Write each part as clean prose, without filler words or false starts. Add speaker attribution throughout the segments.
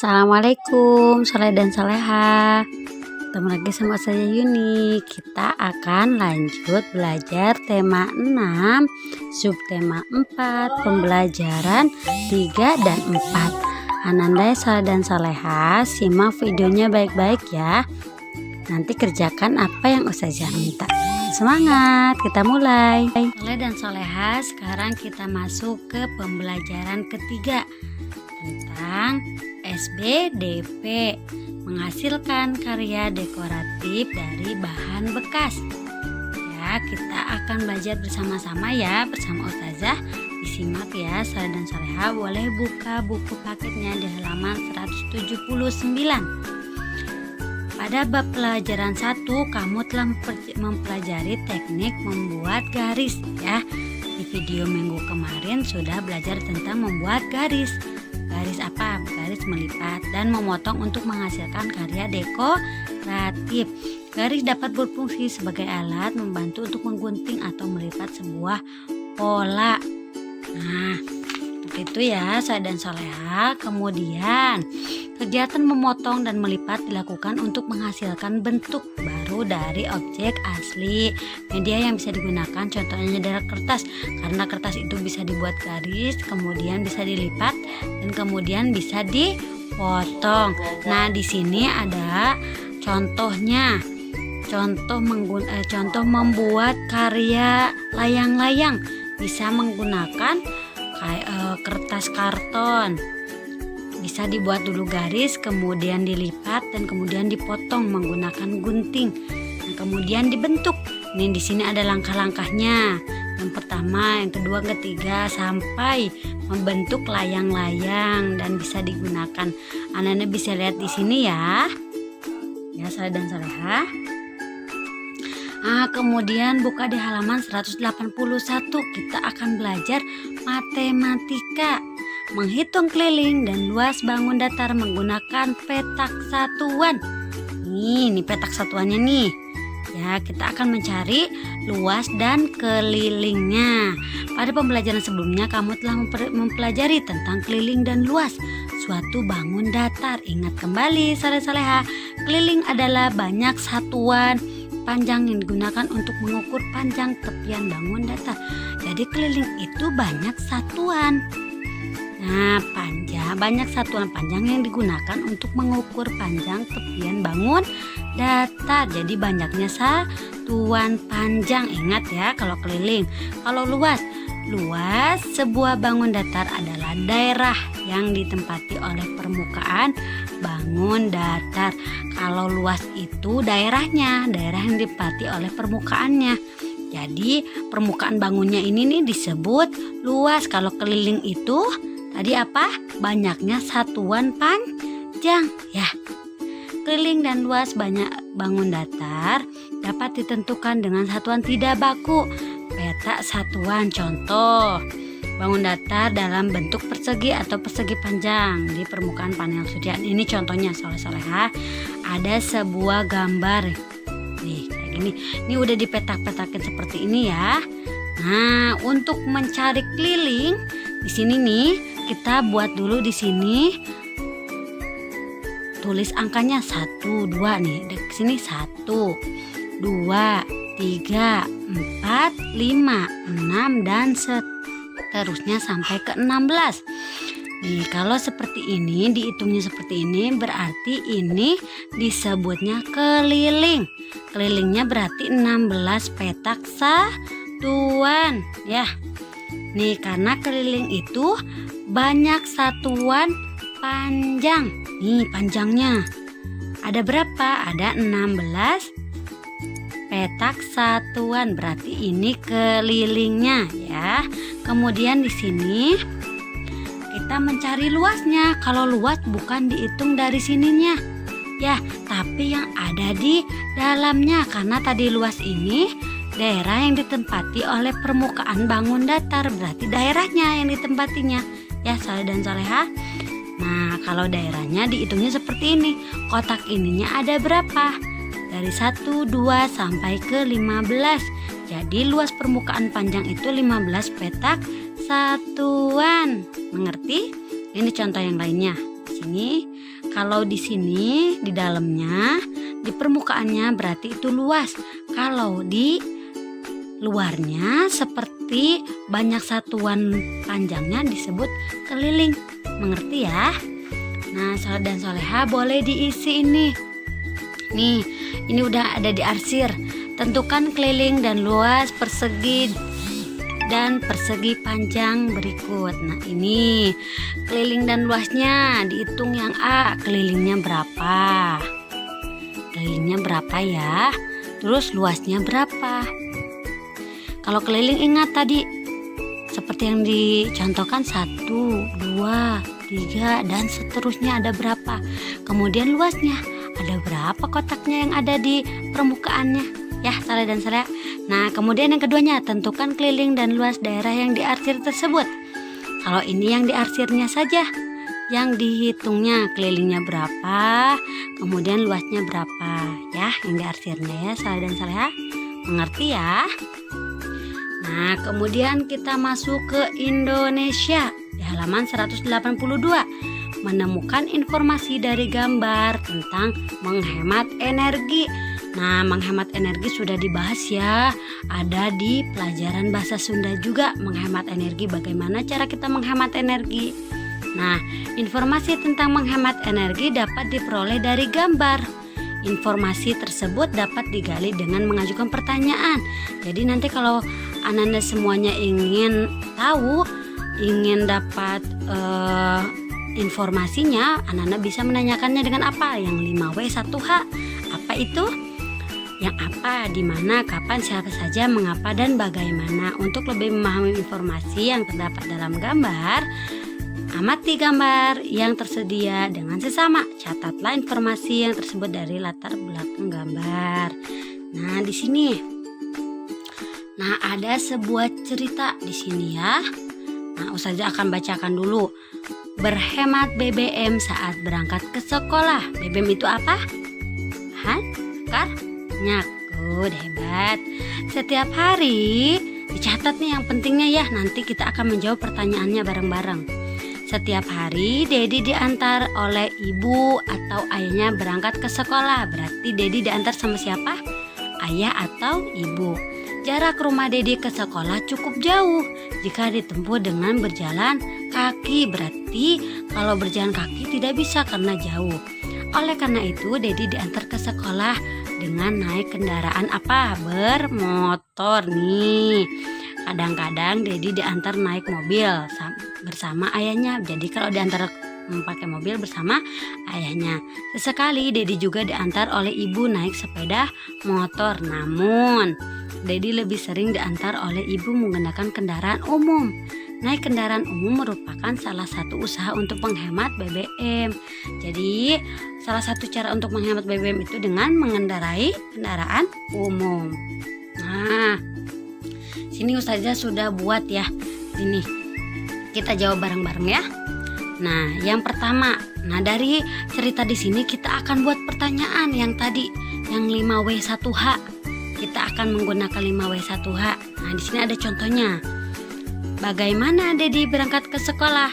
Speaker 1: Assalamualaikum Soleh dan Soleha. Ketemu lagi sama saya Yuni. Kita akan lanjut belajar tema 6, subtema 4, pembelajaran 3 dan 4. Ananda, Soleh dan Soleha, simak videonya baik-baik ya. Nanti kerjakan apa yang Ustazah minta. Semangat, kita mulai. Soleh dan Soleha, sekarang kita masuk ke pembelajaran ketiga tentang SBDP, menghasilkan karya dekoratif dari bahan bekas. Ya, kita akan belajar bersama-sama ya, bersama Ustazah. Disimak ya, Soleh dan Soleha. Boleh buka buku paketnya di halaman 179. Pada bab pelajaran 1, kamu telah mempelajari teknik membuat garis ya. Di video minggu kemarin sudah belajar tentang membuat garis. Garis apa? Garis melipat dan memotong untuk menghasilkan karya dekoratif. Garis dapat berfungsi sebagai alat membantu untuk menggunting atau melipat sebuah pola. Nah, begitu ya, Soleh dan Soleha. Kemudian, kegiatan memotong dan melipat dilakukan untuk menghasilkan bentuk baru dari objek asli. Media yang bisa digunakan contohnya adalah kertas, karena kertas itu bisa dibuat garis, kemudian bisa dilipat, dan kemudian bisa dipotong. Nah, di sini ada contohnya. Contoh membuat karya layang-layang bisa menggunakan kertas karton. Bisa dibuat dulu garis, kemudian dilipat dan kemudian dipotong menggunakan gunting. Nah, kemudian dibentuk. Ini di sini ada langkah-langkahnya. Yang pertama, yang kedua, ketiga sampai membentuk layang-layang dan bisa digunakan. Anak-anak bisa lihat di sini ya. Ya, Soleh dan Soleha. Nah, kemudian buka di halaman 181. Kita akan belajar matematika. Menghitung keliling dan luas bangun datar menggunakan petak satuan. Ini petak satuannya nih. Ya, kita akan mencari luas dan kelilingnya. Pada pembelajaran sebelumnya kamu telah mempelajari tentang keliling dan luas suatu bangun datar. Ingat kembali, Soleha. Keliling adalah banyak satuan panjang yang digunakan untuk mengukur panjang tepian bangun datar. Jadi keliling itu banyak satuan. Nah, banyak satuan panjang yang digunakan untuk mengukur panjang tepian bangun datar. Jadi banyaknya satuan panjang. Ingat ya kalau keliling. Kalau luas sebuah bangun datar adalah daerah yang ditempati oleh permukaan bangun datar. Kalau luas itu daerah yang ditempati oleh permukaannya. Jadi permukaan bangunnya ini nih disebut luas. Kalau keliling itu tadi apa? Banyaknya satuan panjang ya. Keliling dan luas banyak bangun datar dapat ditentukan dengan satuan tidak baku. Petak satuan, contoh bangun datar dalam bentuk persegi atau persegi panjang di permukaan panel sudian. Ini contohnya, Soleha. Ada sebuah gambar nih kayak gini. Ini udah dipetak-petakin seperti ini ya. Nah, untuk mencari keliling di sini nih, kita buat dulu di sini. Tulis angkanya 1, 2 nih. Di sini 1, 2, 3, 4, 5, 6 dan seterusnya sampai ke 16. Nih, kalau seperti ini, dihitungnya seperti ini, berarti ini disebutnya keliling. Kelilingnya berarti 16 petak satuan ya. Nih, karena keliling itu banyak satuan panjang. Nih, panjangnya ada berapa? Ada 16 petak satuan. Berarti ini kelilingnya ya. Kemudian di sini kita mencari luasnya. Kalau luas bukan dihitung dari sininya ya, tapi yang ada di dalamnya. Karena tadi luas ini daerah yang ditempati oleh permukaan bangun datar, berarti daerahnya yang ditempatinya ya, Soleh dan Soleha. Nah, kalau daerahnya dihitungnya seperti ini. Kotak ininya ada berapa? Dari 1, 2 sampai ke 15. Jadi luas permukaan panjang itu 15 petak satuan. Mengerti? Ini contoh yang lainnya. Di sini Kalau di sini di dalamnya, di permukaannya berarti itu luas. Kalau di luarnya seperti banyak satuan panjangnya disebut keliling. Mengerti ya? Nah, Saleh dan Soleha boleh diisi ini. Nih, ini udah ada diarsir. Tentukan keliling dan luas persegi dan persegi panjang berikut. Nah, ini keliling dan luasnya dihitung yang A. Kelilingnya berapa? Kelilingnya berapa ya? Terus luasnya berapa? Kalau keliling ingat tadi seperti yang dicontohkan 1, 2, 3 dan seterusnya ada berapa. Kemudian luasnya ada berapa kotaknya yang ada di permukaannya. Ya, Saleh dan Saleh. Nah, kemudian yang keduanya, tentukan keliling dan luas daerah yang diarsir tersebut. Kalau ini yang diarsirnya saja, yang dihitungnya kelilingnya berapa, kemudian luasnya berapa. Ya, yang diarsirnya ya, Saleh dan Saleh. Mengerti ya? Nah, kemudian kita masuk ke Indonesia di halaman 182. Menemukan informasi dari gambar tentang menghemat energi. Nah, menghemat energi sudah dibahas ya. Ada di pelajaran bahasa Sunda juga, menghemat energi, bagaimana cara kita menghemat energi. Nah, informasi tentang menghemat energi dapat diperoleh dari gambar. Informasi tersebut dapat digali dengan mengajukan pertanyaan. Jadi nanti kalau Ananda semuanya ingin tahu, ingin dapat informasinya, Ananda bisa menanyakannya dengan apa? Yang 5W1H. Apa itu? Yang apa, di mana, kapan, siapa saja, mengapa, dan bagaimana. Untuk lebih memahami informasi yang terdapat dalam gambar, amati gambar yang tersedia dengan sesama. Catatlah informasi yang tersebut dari latar belakang gambar. Nah, di sini. Nah, ada sebuah cerita di sini ya. Nah, Ustazah akan bacakan dulu. Berhemat BBM saat berangkat ke sekolah. BBM itu apa? Good, hebat. Setiap hari dicatat nih yang pentingnya ya. Nanti kita akan menjawab pertanyaannya bareng-bareng. Setiap hari Dedi diantar oleh ibu atau ayahnya berangkat ke sekolah. Berarti Dedi diantar sama siapa? Ayah atau ibu. Jarak rumah Dedi ke sekolah cukup jauh jika ditempuh dengan berjalan kaki. Berarti kalau berjalan kaki tidak bisa karena jauh. Oleh karena itu Dedi diantar ke sekolah dengan naik kendaraan apa? Bermotor nih. Kadang-kadang Dedi diantar naik mobil bersama ayahnya. Jadi kalau diantar pakai mobil bersama ayahnya. Sesekali Dedi juga diantar oleh ibu naik sepeda motor. Namun Dedi lebih sering diantar oleh ibu menggunakan kendaraan umum. Naik kendaraan umum merupakan salah satu usaha untuk menghemat BBM. Jadi salah satu cara untuk menghemat BBM itu dengan mengendarai kendaraan umum. Nah, sini Ustazah sudah buat ya. Ini kita jawab bareng-bareng ya. Nah, yang pertama, dari cerita di sini kita akan buat pertanyaan yang tadi, yang 5W1H. Kita akan menggunakan 5W1H. Nah, di sini ada contohnya. Bagaimana Dedi berangkat ke sekolah?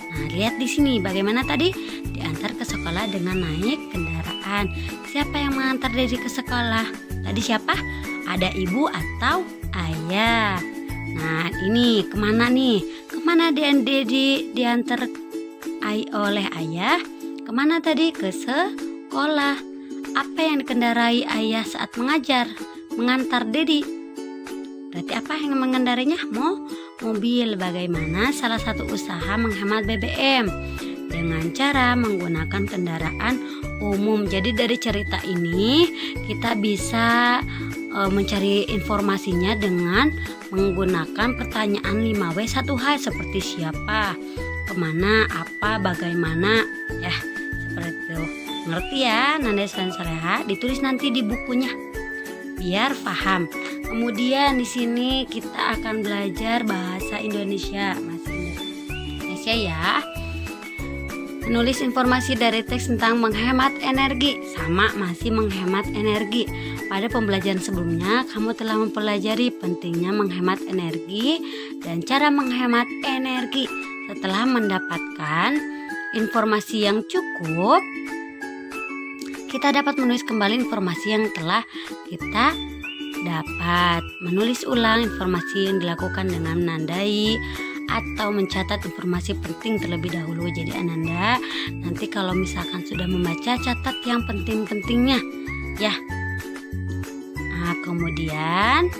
Speaker 1: Nah, lihat di sini bagaimana tadi diantar ke sekolah dengan naik kendaraan. Siapa yang mengantar Dedi ke sekolah? Tadi siapa? Ada ibu atau ayah. Nah, ini kemana nih? Kemana Dedi diantar oleh ayah? Kemana tadi? Ke sekolah. Apa yang dikendarai ayah saat mengantar Dedi? Berarti apa yang mengendarainya? Mobil. Bagaimana salah satu usaha menghemat BBM? Dengan cara menggunakan kendaraan umum. Jadi dari cerita ini kita bisa mencari informasinya dengan menggunakan pertanyaan 5W1H seperti siapa, kemana, apa, bagaimana, ya seperti itu. Ngerti ya, Nanda dan Saleha? Ditulis nanti di bukunya biar paham. Kemudian di sini kita akan belajar bahasa Indonesia, masih Indonesia ya. Menulis informasi dari teks tentang menghemat energi, sama masih menghemat energi. Pada pembelajaran sebelumnya, kamu telah mempelajari pentingnya menghemat energi dan cara menghemat energi. Setelah mendapatkan informasi yang cukup, kita dapat menulis kembali informasi yang telah kita dapat. Menulis ulang informasi yang dilakukan dengan menandai atau mencatat informasi penting terlebih dahulu. Jadi Ananda nanti kalau misalkan sudah membaca, catat yang penting-pentingnya ya. Nah, kemudian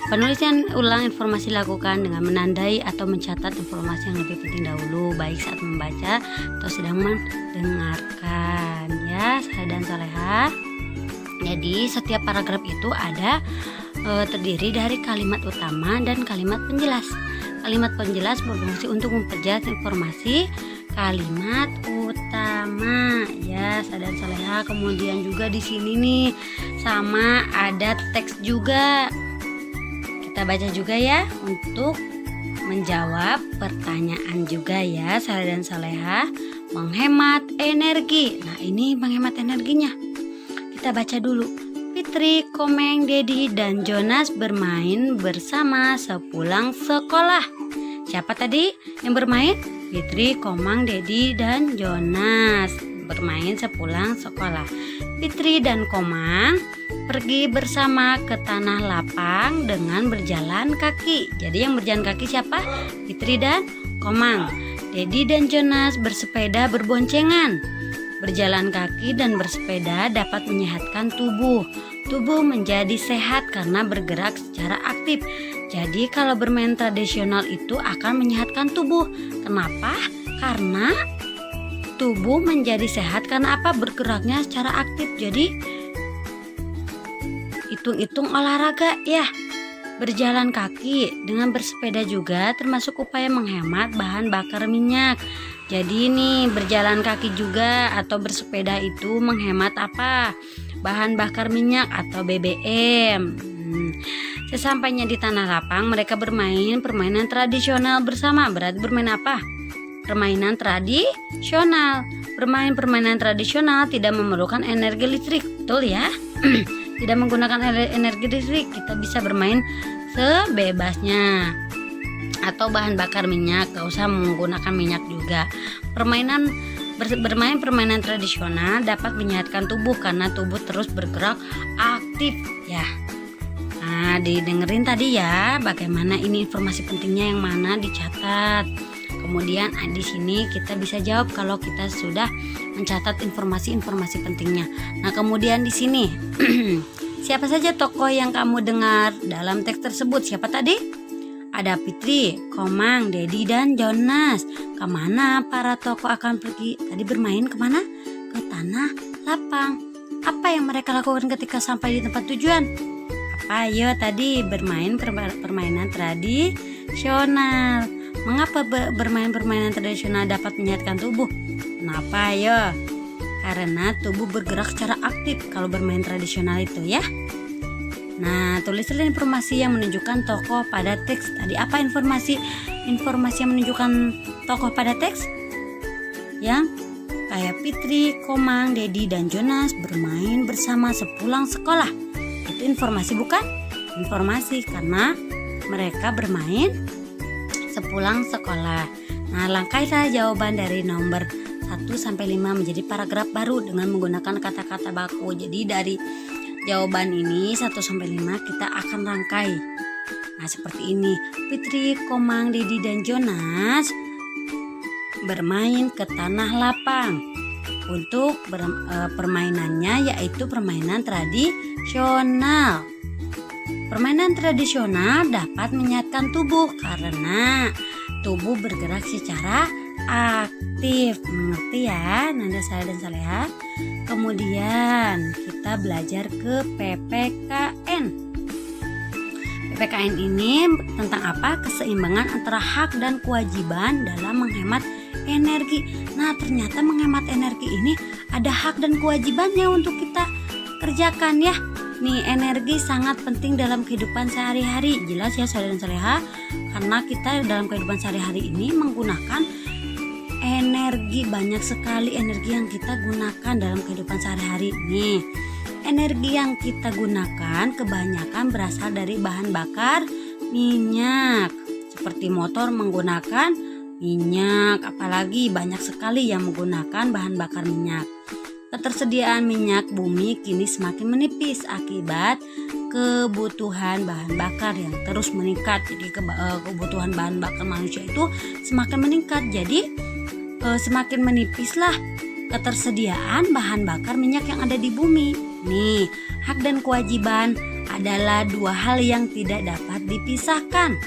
Speaker 1: penulisan ulang informasi lakukan dengan menandai atau mencatat informasi yang lebih penting dahulu, baik saat membaca atau sedang mendengarkan ya, Saleh dan Salehah. Jadi setiap paragraf itu ada terdiri dari kalimat utama dan kalimat penjelas. Kalimat penjelas berfungsi untuk memperjelas informasi kalimat utama ya, Saleh dan Salehah. Kemudian juga di sini nih sama ada teks juga. Kita baca juga ya untuk menjawab pertanyaan juga ya, Saleh dan Salehah. Menghemat energi. Nah, ini menghemat energinya. Kita baca dulu. Fitri, Komeng, Dedi, dan Jonas bermain bersama sepulang sekolah. Siapa tadi yang bermain? Fitri, Komeng, Dedi, dan Jonas bermain sepulang sekolah. Fitri dan Komeng pergi bersama ke tanah lapang dengan berjalan kaki. Jadi yang berjalan kaki siapa? Fitri dan Komeng. Dedi dan Jonas bersepeda berboncengan. Berjalan kaki dan bersepeda dapat menyehatkan tubuh. Tubuh menjadi sehat karena bergerak secara aktif. Jadi kalau bermain tradisional itu akan menyehatkan tubuh. Kenapa? Karena tubuh menjadi sehat karena apa? Bergeraknya secara aktif. Jadi hitung-hitung olahraga ya. Berjalan kaki dengan bersepeda juga termasuk upaya menghemat bahan bakar minyak. Jadi nih berjalan kaki juga atau bersepeda itu menghemat apa? Bahan bakar minyak atau BBM. Sesampainya di tanah lapang mereka bermain permainan tradisional bersama. Berarti bermain apa? Permainan tradisional. Bermain permainan tradisional tidak memerlukan energi listrik, betul ya? Tidak menggunakan energi listrik, kita bisa bermain sebebasnya. Atau bahan bakar minyak, gak usah menggunakan minyak juga. Bermain permainan tradisional dapat menyehatkan tubuh karena tubuh terus bergerak aktif ya. Nah, didengerin tadi ya, bagaimana ini informasi pentingnya yang mana dicatat. Kemudian di sini kita bisa jawab kalau kita sudah mencatat informasi-informasi pentingnya. Nah, kemudian di sini siapa saja tokoh yang kamu dengar dalam teks tersebut? Siapa tadi? Ada Fitri, Komeng, Dedi, dan Jonas. Kemana para tokoh akan pergi? Tadi bermain kemana? Ke tanah lapang. Apa yang mereka lakukan ketika sampai di tempat tujuan? Apa? Ayo tadi bermain permainan tradisional. Mengapa bermain permainan tradisional dapat menyehatkan tubuh? Kenapa? Ayo. Karena tubuh bergerak secara aktif kalau bermain tradisional itu ya. Nah, tulislah informasi yang menunjukkan tokoh pada teks. Tadi apa informasi yang menunjukkan tokoh pada teks? Yang kayak Fitri, Komeng, Dedi, dan Jonas bermain bersama sepulang sekolah. Itu informasi bukan? Informasi karena mereka bermain sepulang sekolah. Nah, langkailah jawaban dari nomor 1 sampai 5 menjadi paragraf baru dengan menggunakan kata-kata baku. Jadi dari jawaban ini 1 sampai 5 kita akan rangkai. Nah, seperti ini. Fitri, Komeng, Dedi, dan Jonas bermain ke tanah lapang. Untuk permainannya yaitu permainan tradisional. Permainan tradisional dapat menyehatkan tubuh karena tubuh bergerak secara aktif. Mengerti ya, Nanda, Saleh, dan Salehah? Kemudian kita belajar ke PPKN. PPKN ini tentang apa? Keseimbangan antara hak dan kewajiban dalam menghemat energi. Nah, ternyata menghemat energi ini ada hak dan kewajibannya untuk kita kerjakan ya. Nih, energi sangat penting dalam kehidupan sehari-hari. Jelas ya, Saleh dan Salehah? Karena kita dalam kehidupan sehari-hari ini menggunakan energi, banyak sekali energi yang kita gunakan dalam kehidupan sehari-hari ini. Energi yang kita gunakan kebanyakan berasal dari bahan bakar minyak. Seperti motor menggunakan minyak, apalagi banyak sekali yang menggunakan bahan bakar minyak. Ketersediaan minyak bumi kini semakin menipis akibat kebutuhan bahan bakar yang terus meningkat. Jadi kebutuhan bahan bakar manusia itu semakin meningkat. Jadi semakin menipislah ketersediaan bahan bakar minyak yang ada di bumi. Nih, hak dan kewajiban adalah dua hal yang tidak dapat dipisahkan.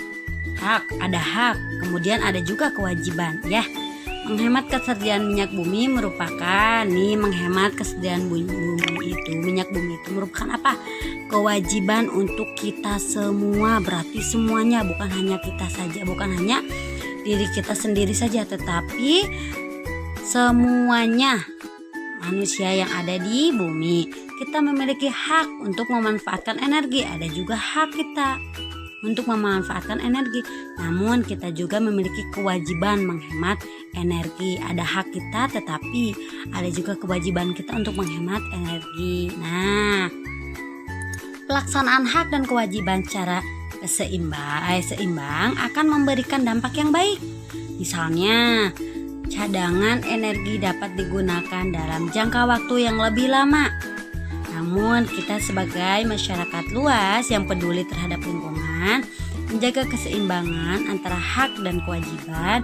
Speaker 1: Ada hak, kemudian ada juga kewajiban ya. Menghemat kesediaan minyak bumi merupakan menghemat kesediaan minyak bumi itu merupakan apa? Kewajiban untuk kita semua, berarti semuanya, bukan hanya kita saja, bukan hanya diri kita sendiri saja, tetapi semuanya manusia yang ada di bumi. Kita memiliki hak untuk memanfaatkan energi, ada juga hak kita untuk memanfaatkan energi. Namun kita juga memiliki kewajiban menghemat energi. Ada hak kita, tetapi ada juga kewajiban kita untuk menghemat energi. Nah, pelaksanaan hak dan kewajiban secara seimbang akan memberikan dampak yang baik. Misalnya, cadangan energi dapat digunakan dalam jangka waktu yang lebih lama. Namun kita sebagai masyarakat luas yang peduli terhadap lingkungan, menjaga keseimbangan antara hak dan kewajiban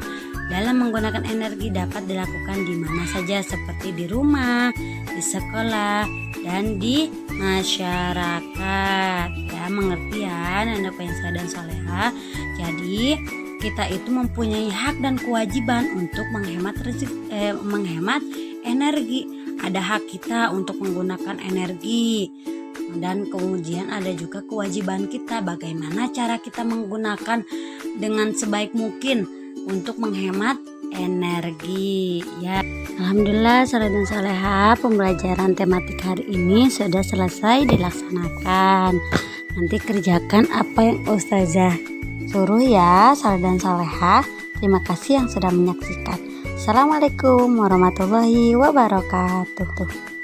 Speaker 1: dalam menggunakan energi dapat dilakukan di mana saja, seperti di rumah, di sekolah, dan di masyarakat. Ya, mengerti ya anak pensa dan soleha. Jadi kita itu mempunyai hak dan kewajiban untuk menghemat energi. Ada hak kita untuk menggunakan energi, dan kemudian ada juga kewajiban kita bagaimana cara kita menggunakan dengan sebaik mungkin untuk menghemat energi ya. Alhamdulillah saudara dan soleha, pembelajaran tematik hari ini sudah selesai dilaksanakan. Nanti kerjakan apa yang Ustazah suruh ya saudara dan soleha. Terima kasih yang sudah menyaksikan. Assalamualaikum warahmatullahi wabarakatuh.